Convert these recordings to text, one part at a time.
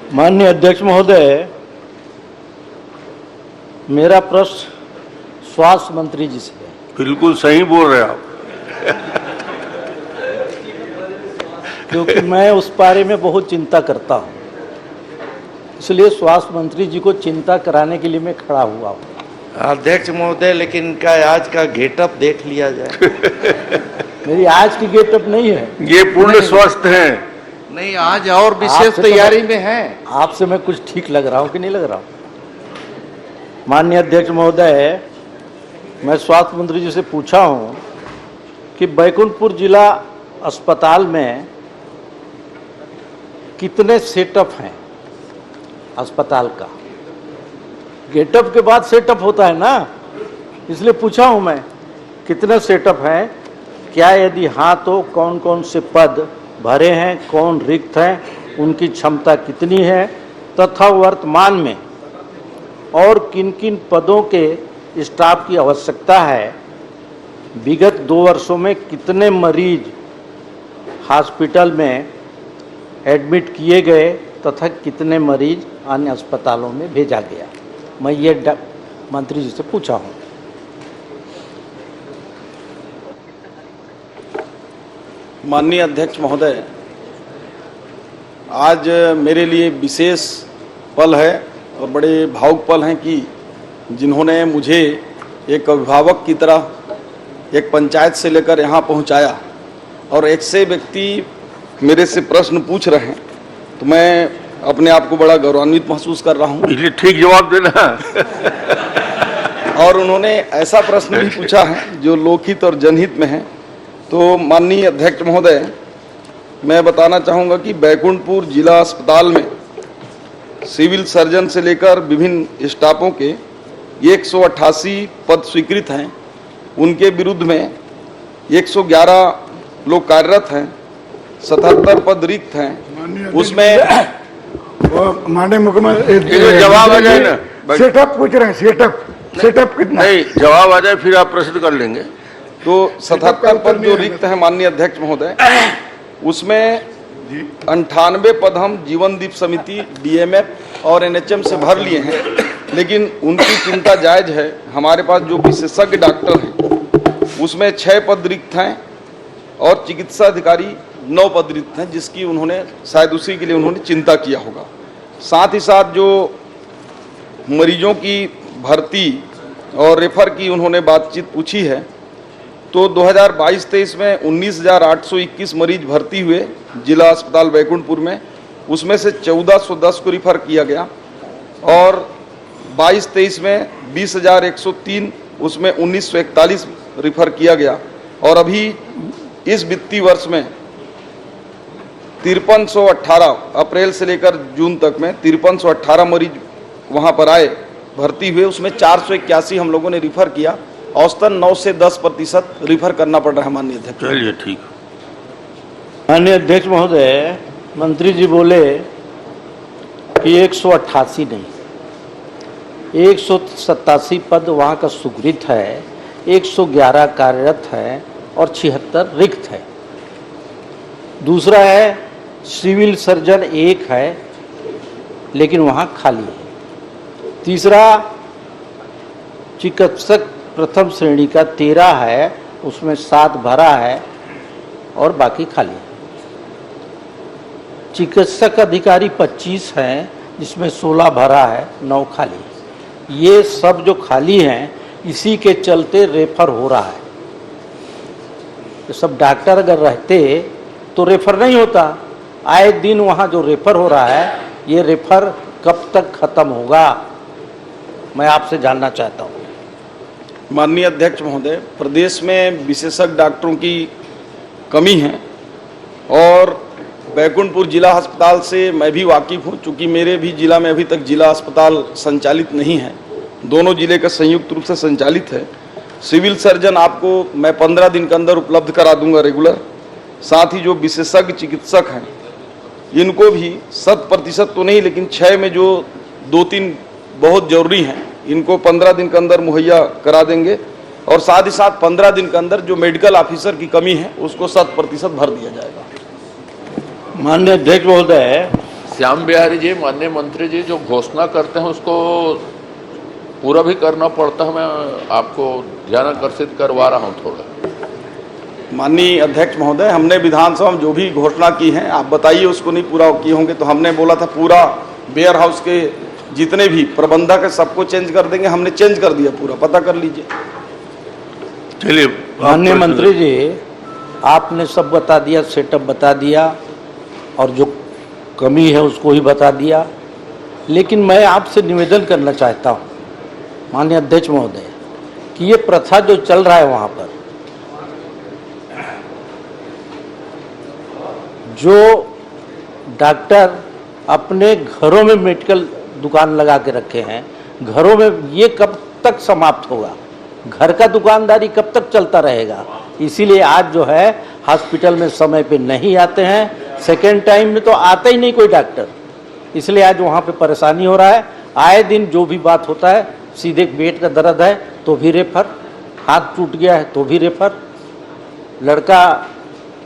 माननीय अध्यक्ष महोदय, मेरा प्रश्न स्वास्थ्य मंत्री जी से है। बिल्कुल सही बोल रहे आप। क्योंकि मैं उस बारे में बहुत चिंता करता हूं, इसलिए स्वास्थ्य मंत्री जी को चिंता कराने के लिए मैं खड़ा हुआ हूं। अध्यक्ष महोदय, लेकिन इनका आज का गेटअप देख लिया जाए। मेरी आज की गेटअप नहीं है, ये पूर्ण स्वस्थ हैं। नहीं, आज और विशेष आपसे तैयारी में है। आपसे मैं कुछ ठीक लग रहा हूं कि नहीं लग रहा हूं? माननीय अध्यक्ष महोदय, मैं स्वास्थ्य मंत्री जी से पूछा हूं कि बैकुंठपुर जिला अस्पताल में कितने सेटअप हैं अस्पताल का। गेटअप के बाद सेटअप होता है ना, इसलिए पूछा हूं मैं कितने सेटअप हैं, क्या यदि हाँ तो कौन कौन से पद भरे हैं, कौन रिक्त हैं, उनकी क्षमता कितनी है, तथा वर्तमान में और किन किन पदों के स्टाफ की आवश्यकता है। विगत 2 वर्षों में कितने मरीज हॉस्पिटल में एडमिट किए गए तथा कितने मरीज अन्य अस्पतालों में भेजा गया। मैं ये मंत्री जी से पूछा हूँ। माननीय अध्यक्ष महोदय, आज मेरे लिए विशेष पल है और बड़े भावुक पल हैं कि जिन्होंने मुझे एक अभिभावक की तरह एक पंचायत से लेकर यहाँ पहुँचाया और एक से व्यक्ति मेरे से प्रश्न पूछ रहे हैं, तो मैं अपने आप को बड़ा गौरवान्वित महसूस कर रहा हूँ। इसलिए ठीक जवाब देना। और उन्होंने ऐसा प्रश्न भी पूछा है जो लोकहित और जनहित में है। तो माननीय अध्यक्ष महोदय, मैं बताना चाहूँगा कि बैकुंठपुर जिला अस्पताल में सिविल सर्जन से लेकर विभिन्न स्टाफों के 188 पद स्वीकृत हैं। उनके विरुद्ध में 111 लोग कार्यरत हैं, 77 पद रिक्त हैं। उसमें माननीय मुख्यमंत्री जवाब आ जाए ना। सेटअप पूछ रहे हैं, सेटअप कितना? नहीं, जवाब आ जाए फिर आप प्रश्न कर लेंगे। तो 77 पद जो रिक्त हैं माननीय अध्यक्ष महोदय, उसमें 98 पद हम जीवन दीप समिति, डीएमएफ और एनएचएम से भर लिए हैं, लेकिन उनकी चिंता जायज है। हमारे पास जो विशेषज्ञ डॉक्टर हैं उसमें 6 पद रिक्त हैं और चिकित्सा अधिकारी 9 पद रिक्त हैं, जिसकी उन्होंने शायद उसी के लिए उन्होंने चिंता किया होगा। साथ ही साथ जो मरीजों की भर्ती और रेफर की उन्होंने बातचीत पूछी है, तो 2022-23 में 19,821 मरीज भर्ती हुए जिला अस्पताल बैकुंठपुर में। उसमें से 1410 को रिफ़र किया गया और 22-23 में 20,103, उसमें 1941 रिफ़र किया गया। और अभी इस वित्तीय वर्ष में 5318 अप्रैल से लेकर जून तक में 5318 मरीज वहाँ पर आए, भर्ती हुए। उसमें 481 हम लोगों ने रिफ़र किया। औसतन 9 से 10% रिफ़र करना पड़ रहा है माननीय अध्यक्ष। चलिए ठीक। माननीय अध्यक्ष महोदय, मंत्री जी बोले कि 188 नहीं, 187 पद वहाँ का स्वीकृत है, 111 कार्यरत है और 76 रिक्त है। दूसरा है सिविल सर्जन 1 है, लेकिन वहाँ खाली है। तीसरा चिकित्सक प्रथम श्रेणी का 13 है, उसमें 7 भरा है और बाकी खाली है। चिकित्सक अधिकारी 25 हैं, जिसमें 16 भरा है, 9 खाली है। ये सब जो खाली हैं, इसी के चलते रेफर हो रहा है। ये सब डॉक्टर अगर रहते तो रेफर नहीं होता। आए दिन वहाँ जो रेफर हो रहा है, ये रेफर कब तक खत्म होगा, मैं आपसे जानना चाहता हूँ। माननीय अध्यक्ष महोदय, प्रदेश में विशेषज्ञ डॉक्टरों की कमी है और बैकुंठपुर जिला अस्पताल से मैं भी वाकिफ़ हूँ, चूँकि मेरे भी जिला में अभी तक जिला अस्पताल संचालित नहीं है। दोनों जिले का संयुक्त रूप से संचालित है। सिविल सर्जन आपको मैं 15 दिन के अंदर उपलब्ध करा दूंगा रेगुलर। साथ ही जो विशेषज्ञ चिकित्सक हैं, इनको भी 100% तो नहीं, लेकिन 6 में जो 2-3 बहुत ज़रूरी हैं, इनको 15 दिन के अंदर मुहैया करा देंगे। और साथ ही साथ 15 दिन के अंदर जो मेडिकल ऑफिसर की कमी है, उसको 100% भर दिया जाएगा। माननीय अध्यक्ष महोदय, श्याम बिहारी जी, माननीय मंत्री जी, जो घोषणा करते हैं उसको पूरा भी करना पड़ता है। मैं आपको ध्यान आकर्षित करवा रहा हूँ थोड़ा। माननीय अध्यक्ष महोदय, हमने विधानसभा में जो भी घोषणा की है, आप बताइए उसको नहीं पूरा किए होंगे। तो हमने बोला था पूरा वेयर हाउस के जितने भी प्रबंधक है सबको चेंज कर देंगे, हमने चेंज कर दिया पूरा, पता कर लीजिए। चलिए माननीय मंत्री जी, आपने सब बता दिया, सेटअप बता दिया और जो कमी है उसको ही बता दिया। लेकिन मैं आपसे निवेदन करना चाहता हूँ माननीय अध्यक्ष महोदय कि ये प्रथा जो चल रहा है वहाँ पर, जो डॉक्टर अपने घरों में मेडिकल दुकान लगा के रखे हैं, घरों में, ये कब तक समाप्त होगा? घर का दुकानदारी कब तक चलता रहेगा? इसीलिए आज जो है हॉस्पिटल में समय पे नहीं आते हैं, सेकेंड टाइम में तो आता ही नहीं कोई डॉक्टर, इसलिए आज वहाँ पे परेशानी हो रहा है। आए दिन जो भी बात होता है, सीधे पेट का दर्द है तो भी रेफर, हाथ टूट गया है तो भी रेफर, लड़का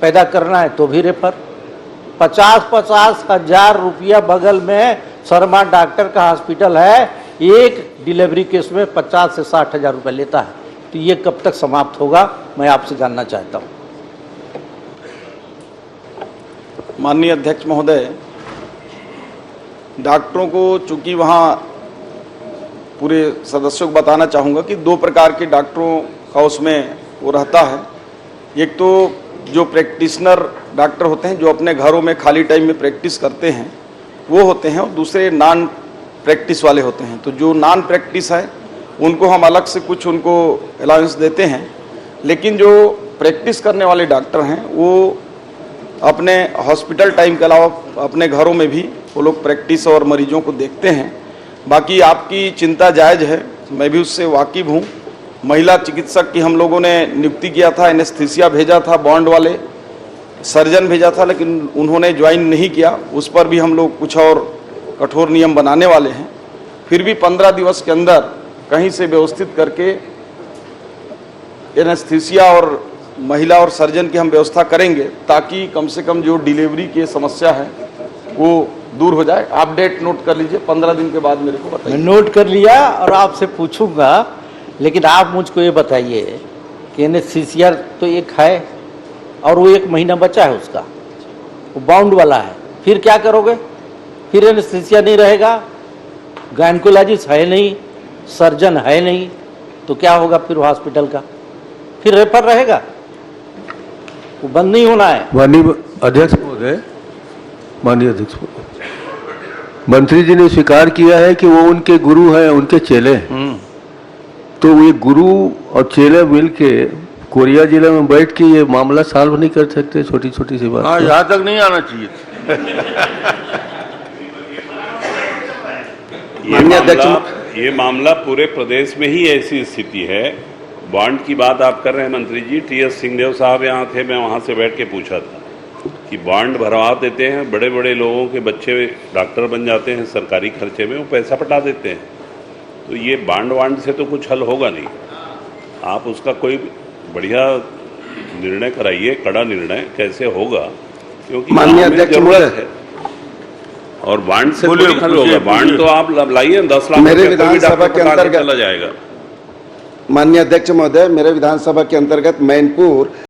पैदा करना है तो भी रेफर। 50-50 हजार रुपया बगल में शर्मा डॉक्टर का हॉस्पिटल है, एक डिलीवरी केस में 50 से 60 हजार रुपये लेता है। तो ये कब तक समाप्त होगा, मैं आपसे जानना चाहता हूँ। माननीय अध्यक्ष महोदय, डॉक्टरों को चूंकि वहाँ पूरे सदस्यों को बताना चाहूँगा कि 2 प्रकार के डॉक्टरों का उसमें वो रहता है। एक तो जो प्रैक्टिशनर डॉक्टर होते हैं, जो अपने घरों में खाली टाइम में प्रैक्टिस करते हैं, वो होते हैं, और दूसरे नॉन प्रैक्टिस वाले होते हैं। तो जो नॉन प्रैक्टिस है उनको हम अलग से कुछ उनको अलाउंस देते हैं, लेकिन जो प्रैक्टिस करने वाले डॉक्टर हैं वो अपने हॉस्पिटल टाइम के अलावा अपने घरों में भी वो लोग प्रैक्टिस और मरीजों को देखते हैं। बाकी आपकी चिंता जायज़ है, मैं भी उससे वाकिफ़ हूँ। महिला चिकित्सक की हम लोगों ने नियुक्ति किया था, एनेस्थीसिया भेजा था, बॉन्ड वाले सर्जन भेजा था, लेकिन उन्होंने ज्वाइन नहीं किया। उस पर भी हम लोग कुछ और कठोर नियम बनाने वाले हैं। फिर भी 15 दिवस के अंदर कहीं से व्यवस्थित करके एनेस्थीसिया और महिला और सर्जन की हम व्यवस्था करेंगे, ताकि कम से कम जो डिलीवरी की समस्या है वो दूर हो जाए। आप डेट नोट कर लीजिए, 15 दिन के बाद मेरे को बताइए। मैं नोट कर लिया और आपसे पूछूंगा, लेकिन आप मुझको ये बताइए कि एनेस्थीसिया तो एक है और वो 1 महीना बचा है उसका, वो बाउंड वाला है, फिर क्या करोगे? फिर एनेस्थीसिया नहीं रहेगा, गायनकोलॉजिस्ट है नहीं, सर्जन है नहीं, तो क्या होगा फिर हॉस्पिटल का? फिर रेफर रहेगा, वो बंद नहीं होना है। माननीय अध्यक्ष महोदय, मंत्री जी ने स्वीकार किया है कि वो उनके गुरु हैं, उनके चेले हैं। तो ये गुरु और चेले मिल के कोरिया जिले में बैठ के ये मामला सॉल्व नहीं कर सकते? छोटी छोटी सी बात। हाँ, यहाँ तक नहीं आना चाहिए। ये मामला पूरे प्रदेश में ही ऐसी स्थिति है। बॉन्ड की बात आप कर रहे हैं मंत्री जी, टी.एस. सिंहदेव साहब यहाँ थे, मैं वहाँ से बैठ के पूछा था कि बॉन्ड भरवा देते हैं, बड़े बड़े लोगों के बच्चे डॉक्टर बन जाते हैं सरकारी खर्चे में, वो पैसा पटा देते हैं। तो ये बॉन्ड वांड से तो कुछ हल होगा नहीं। आप उसका कोई बढ़िया निर्णय कराइए, कड़ा निर्णय कैसे होगा, क्योंकि माननीय अध्यक्ष महोदय है और बॉन्ड से कोई हल होगा। बॉन्ड तो आप लाइए 10 लाख मेरे रुपए विधानसभा के अंतर्गत चला जाएगा। माननीय अध्यक्ष महोदय, मेरे विधानसभा के अंतर्गत मैनपुर